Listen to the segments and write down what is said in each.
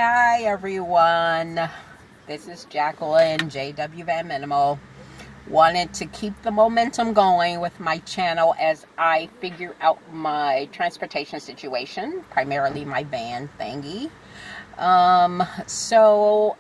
Hi everyone, this is Jacqueline, JW VanMinimal. Wanted to keep the momentum going with my channel as I figure out my transportation situation, primarily my van thingy. So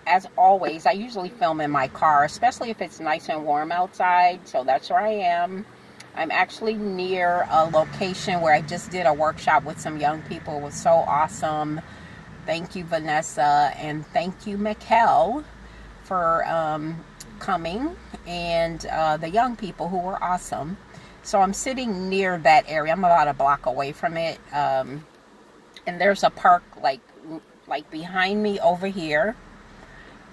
as always, I usually film in my car, especially if it's nice and warm outside, so that's where I am. I'm actually near a location where I just did a workshop with some young people. It was so awesome. Thank you, Vanessa, and thank you, Mikkel, for coming, and the young people who were awesome. So I'm sitting near that area. I'm about a block away from it, and there's a park like behind me over here.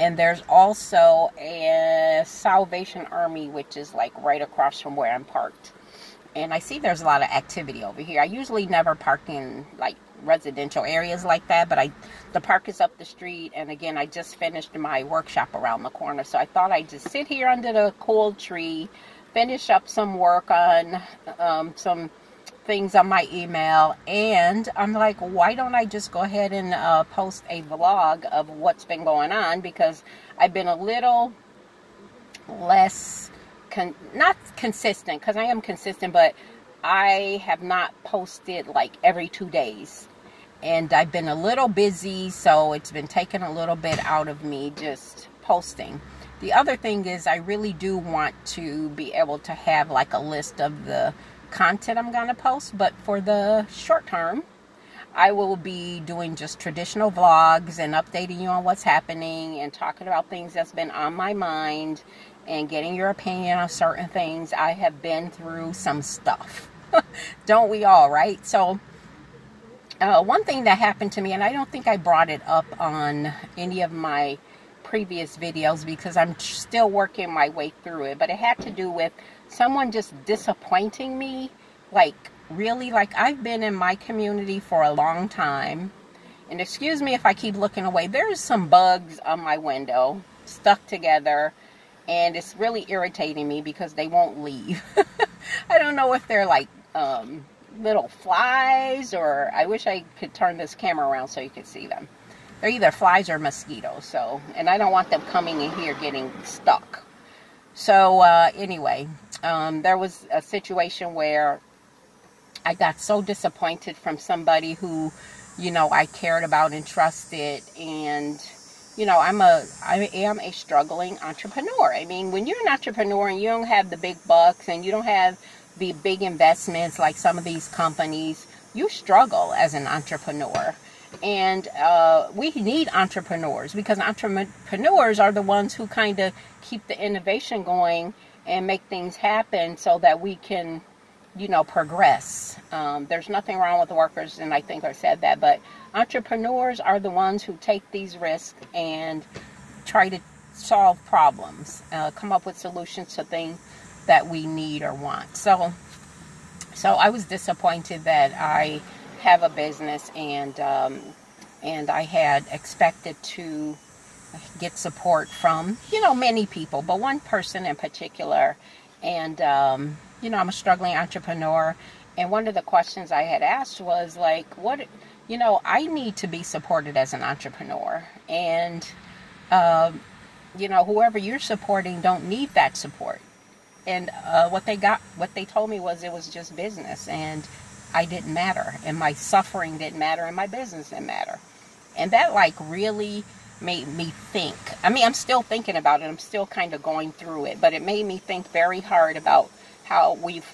And there's also a Salvation Army, which is like right across from where I'm parked. And I see there's a lot of activity over here. I usually never park in like residential areas like that, but the park is up the street. And again, I just finished my workshop around the corner. So I thought I'd just sit here under the cool tree, finish up some work on some things on my email, and I'm like, why don't I just go ahead and post a vlog of what's been going on, because I've been a little less not consistent, because I am consistent, but I have not posted like every 2 days, and I've been a little busy, so it's been taking a little bit out of me just posting. The other thing is, I really do want to be able to have like a list of the content I'm gonna post, but for the short term I will be doing just traditional vlogs and updating you on what's happening and talking about things that's been on my mind and getting your opinion on certain things. I have been through some stuff. Don't we all, right? So one thing that happened to me, and I don't think I brought it up on any of my previous videos because I'm still working my way through it, but it had to do with someone just disappointing me. Like, really, like, I've been in my community for a long time, and excuse me if I keep looking away, there's some bugs on my window stuck together, and it's really irritating me because they won't leave. I don't know if they're like little flies, or I wish I could turn this camera around so you could see them. They're either flies or mosquitoes, so, and I don't want them coming in here getting stuck. So anyway, there was a situation where I got so disappointed from somebody who, you know, I cared about and trusted. And, you know, I am a struggling entrepreneur. I mean, when you're an entrepreneur and you don't have the big bucks and you don't have the big investments like some of these companies, you struggle as an entrepreneur. And we need entrepreneurs, because entrepreneurs are the ones who kind of keep the innovation going and make things happen so that we can, you know, progress. There's nothing wrong with workers, and I think I said that, but entrepreneurs are the ones who take these risks and try to solve problems, come up with solutions to things that we need or want. So I was disappointed that I have a business, and I had expected to get support from, you know, many people, but one person in particular. And you know, I'm a struggling entrepreneur, and one of the questions I had asked was like, what, you know, I need to be supported as an entrepreneur, and you know, whoever you're supporting don't need that support. And what they told me was it was just business, and I didn't matter, and my suffering didn't matter, and my business didn't matter. And that like really made me think. I mean, I'm still thinking about it. I'm still kind of going through it, but it made me think very hard about how we've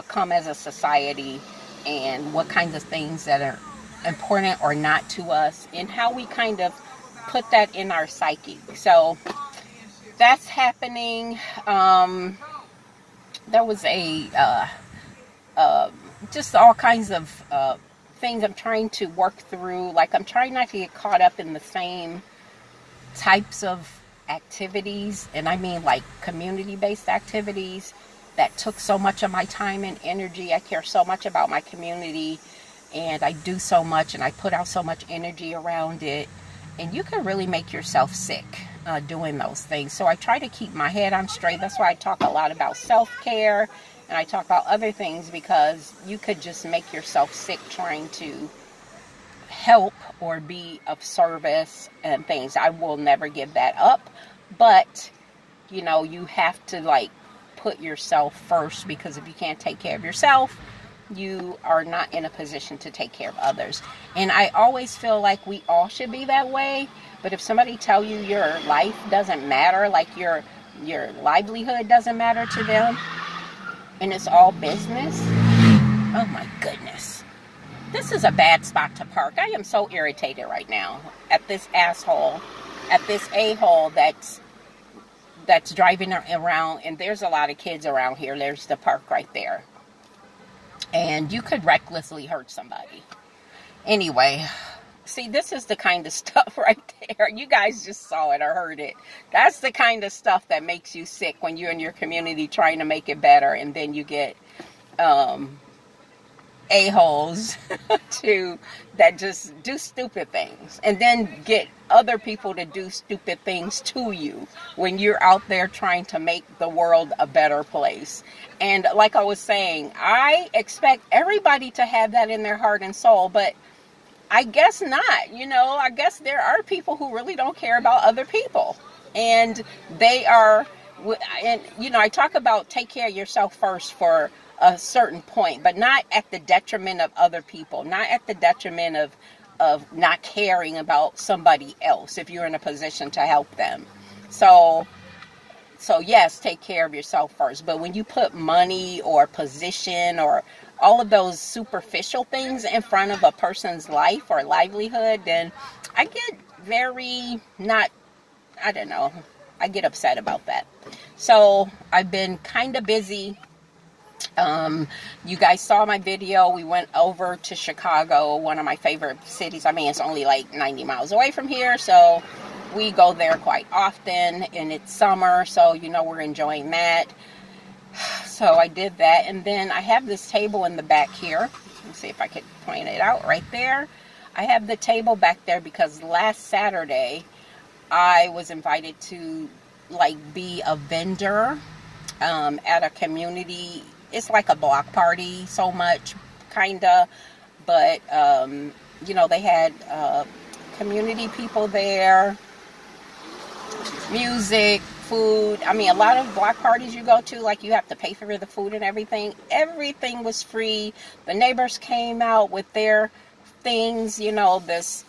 come as a society, and what kinds of things that are important or not to us, and how we kind of put that in our psyche. So that's happening. There was just all kinds of things I'm trying to work through. Like, I'm trying not to get caught up in the same types of activities, and I mean like community-based activities that took so much of my time and energy. I care so much about my community, and I do so much, and I put out so much energy around it, and you can really make yourself sick doing those things. So I try to keep my head on straight. That's why I talk a lot about self-care, and I talk about other things, because you could just make yourself sick trying to help or be of service and things. I will never give that up, but you know, you have to like put yourself first, because if you can't take care of yourself, you are not in a position to take care of others. And I always feel like we all should be that way. But if somebody tell you your life doesn't matter, like your livelihood doesn't matter to them, and it's all business, oh my goodness. This is a bad spot to park. I am so irritated right now at this asshole, at this a-hole that's driving around, and there's a lot of kids around here. There's the park right there. And you could recklessly hurt somebody. Anyway, see, this is the kind of stuff right there. You guys just saw it or heard it. That's the kind of stuff that makes you sick when you're in your community trying to make it better, and then you get a-holes that just do stupid things, and then get other people to do stupid things to you when you're out there trying to make the world a better place. And like I was saying, I expect everybody to have that in their heart and soul, but I guess not. You know, I guess there are people who really don't care about other people, and they are, and you know, I talk about take care of yourself first for a certain point, but not at the detriment of other people, not at the detriment of not caring about somebody else if you're in a position to help them. So yes, take care of yourself first. But when you put money or position or all of those superficial things in front of a person's life or livelihood, then I get very I don't know, I get upset about that. So I've been kind of busy. You guys saw my video. We went over to Chicago, one of my favorite cities. I mean, it's only like 90 miles away from here, so we go there quite often, and it's summer, so you know, we're enjoying that. So I did that, and then I have this table in the back here. Let's see if I could point it out right there. I have the table back there because last Saturday I was invited to like be a vendor at a community. It's like a block party, so much, kinda, but you know, they had community people there, music, food. I mean, a lot of block parties you go to, like, you have to pay for the food and everything. Everything was free. The neighbors came out with their things. You know, this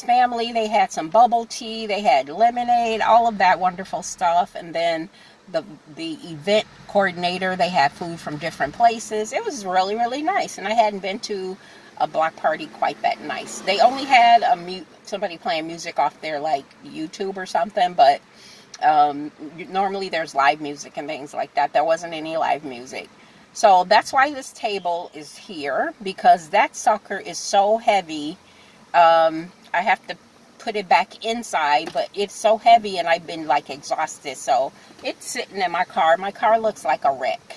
family, they had some bubble tea, they had lemonade, all of that wonderful stuff. And then the event coordinator, they had food from different places. It was really, really nice, and I hadn't been to a block party quite that nice. They only had somebody playing music off their like YouTube or something, but normally there's live music and things like that. There wasn't any live music. So that's why this table is here, because that sucker is so heavy. I have to put it back inside, but it's so heavy and I've been like exhausted, so it's sitting in my car. My car looks like a wreck.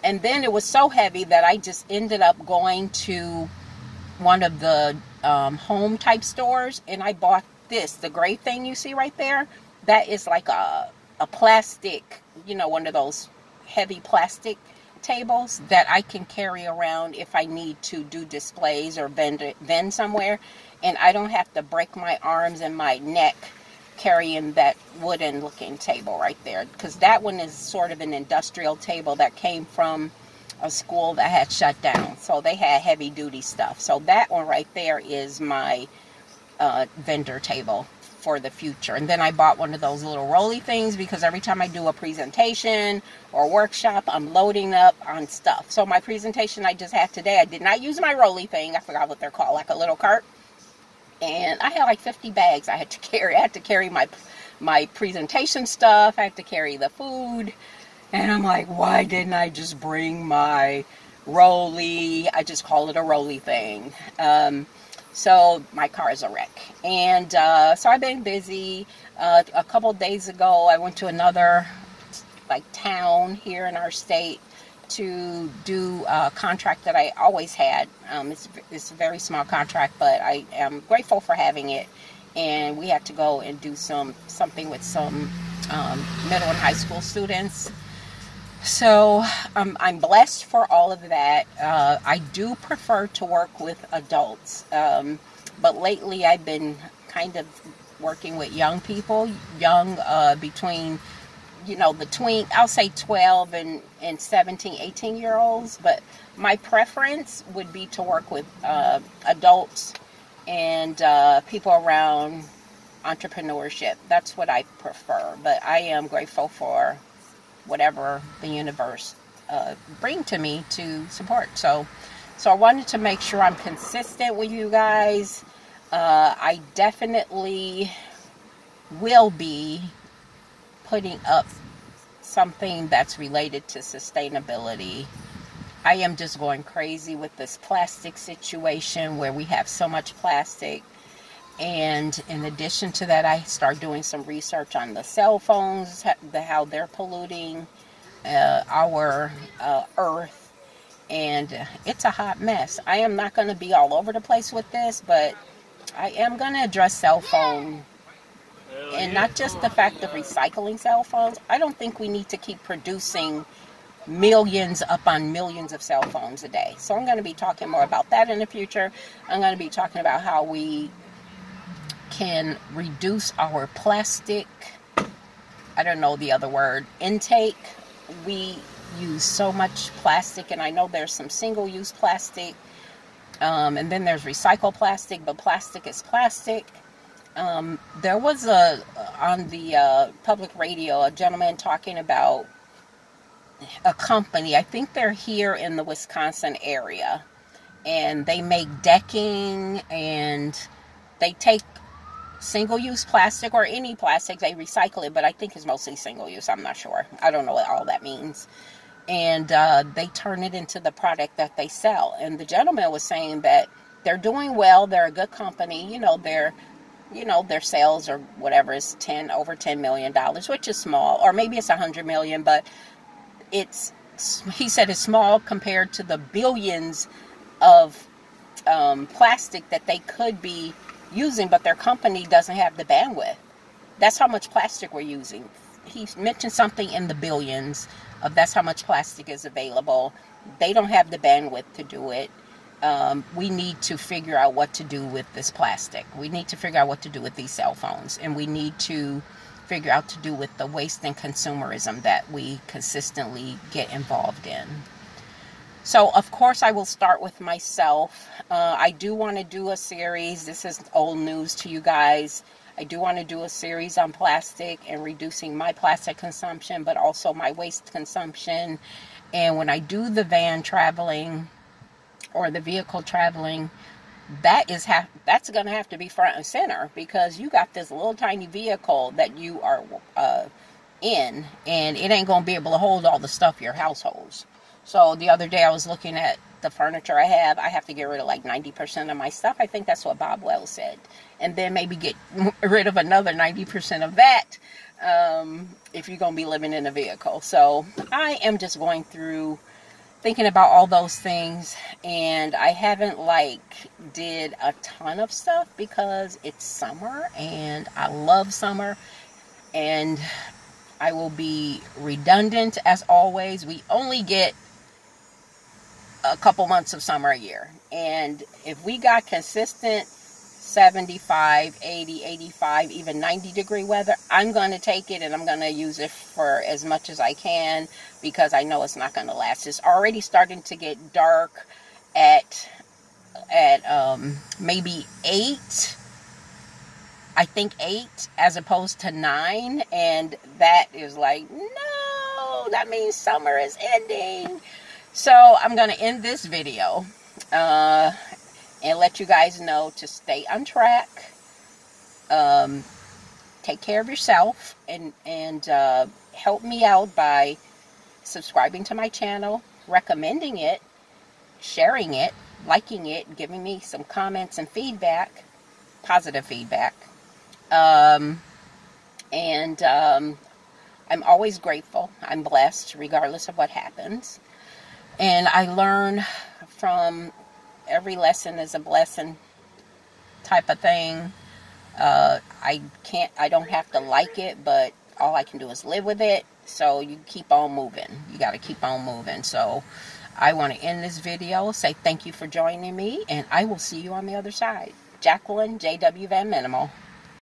And then it was so heavy that I just ended up going to one of the home type stores, and I bought this, the gray thing you see right there. That is like a plastic, you know, one of those heavy plastic tables that I can carry around if I need to do displays or vend somewhere, and I don't have to break my arms and my neck carrying that wooden looking table right there, because that one is sort of an industrial table that came from a school that had shut down, so they had heavy duty stuff. So that one right there is my vendor table for the future. And then I bought one of those little rolly things, because every time I do a presentation or workshop, I'm loading up on stuff. So my presentation I just had today, I did not use my rolly thing. I forgot what they're called, like a little cart. And I had like 50 bags I had to carry. I had to carry my presentation stuff. I had to carry the food. And I'm like, why didn't I just bring my rolly? I just call it a rolly thing. So my car is a wreck. And so I've been busy. A couple days ago, I went to another like town here in our state to do a contract that I always had. It's a very small contract, but I am grateful for having it. And we had to go and do something with some middle and high school students. So I'm blessed for all of that. I do prefer to work with adults, but lately I've been kind of working with young people, between, the I'll say 12 and 17, 18-year-olds, but my preference would be to work with adults and people around entrepreneurship. That's what I prefer, but I am grateful for whatever the universe bring to me to support. So I wanted to make sure I'm consistent with you guys. I definitely will be putting up something that's related to sustainability. I am just going crazy with this plastic situation where we have so much plastic. And in addition to that, I start doing some research on the cell phones, how they're polluting our earth. And it's a hot mess. I am not going to be all over the place with this, but I am going to address cell phone. And not just the fact of recycling cell phones. I don't think we need to keep producing millions upon millions of cell phones a day. So I'm going to be talking more about that in the future. I'm going to be talking about how we can reduce our plastic, I don't know the other word, intake. We use so much plastic, and I know there's some single-use plastic, and then there's recycled plastic, but plastic is plastic. There was on the public radio, a gentleman talking about a company, I think they're here in the Wisconsin area, and they make decking, and they take single-use plastic or any plastic, they recycle it, but I think it's mostly single-use. I'm not sure. I don't know what all that means. And they turn it into the product that they sell. And the gentleman was saying that they're doing well. They're a good company. Their sales or whatever is over $10 million, which is small, or maybe it's $100 million, but he said it's small compared to the billions of plastic that they could be using, but their company doesn't have the bandwidth. That's how much plastic we're using. He mentioned something in the billions of that's how much plastic is available. They don't have the bandwidth to do it. We need to figure out what to do with this plastic. We need to figure out what to do with these cell phones, and we need to figure out to do with the waste and consumerism that we consistently get involved in. So, of course, I will start with myself. I do want to do a series. This is old news to you guys. I do want to do a series on plastic and reducing my plastic consumption, but also my waste consumption. And when I do the van traveling or the vehicle traveling, that's going to have to be front and center, because you got this little tiny vehicle that you are in, and it ain't going to be able to hold all the stuff your house holds. So the other day I was looking at the furniture I have to get rid of like 90% of my stuff. I think that's what Bob Wells said. And then maybe get rid of another 90% of that if you're going to be living in a vehicle. So I am just going through thinking about all those things, and I haven't did a ton of stuff because it's summer and I love summer, and I will be redundant as always. We only get a couple months of summer a year, and if we got consistent 75, 80, 85, even 90 degree weather, I'm going to take it, and I'm going to use it for as much as I can, because I know it's not going to last. It's already starting to get dark at maybe 8, I think 8 as opposed to 9, and that is no, that means summer is ending. So I'm going to end this video and let you guys know to stay on track, take care of yourself, and help me out by subscribing to my channel, recommending it, sharing it, liking it, giving me some comments and feedback, positive feedback. I'm always grateful. I'm blessed regardless of what happens. And I learn from every lesson is a blessing type of thing. I don't have to like it, but all I can do is live with it. So you keep on moving. You got to keep on moving. So I want to end this video, say thank you for joining me, and I will see you on the other side. Jacqueline, JW VanMinimal.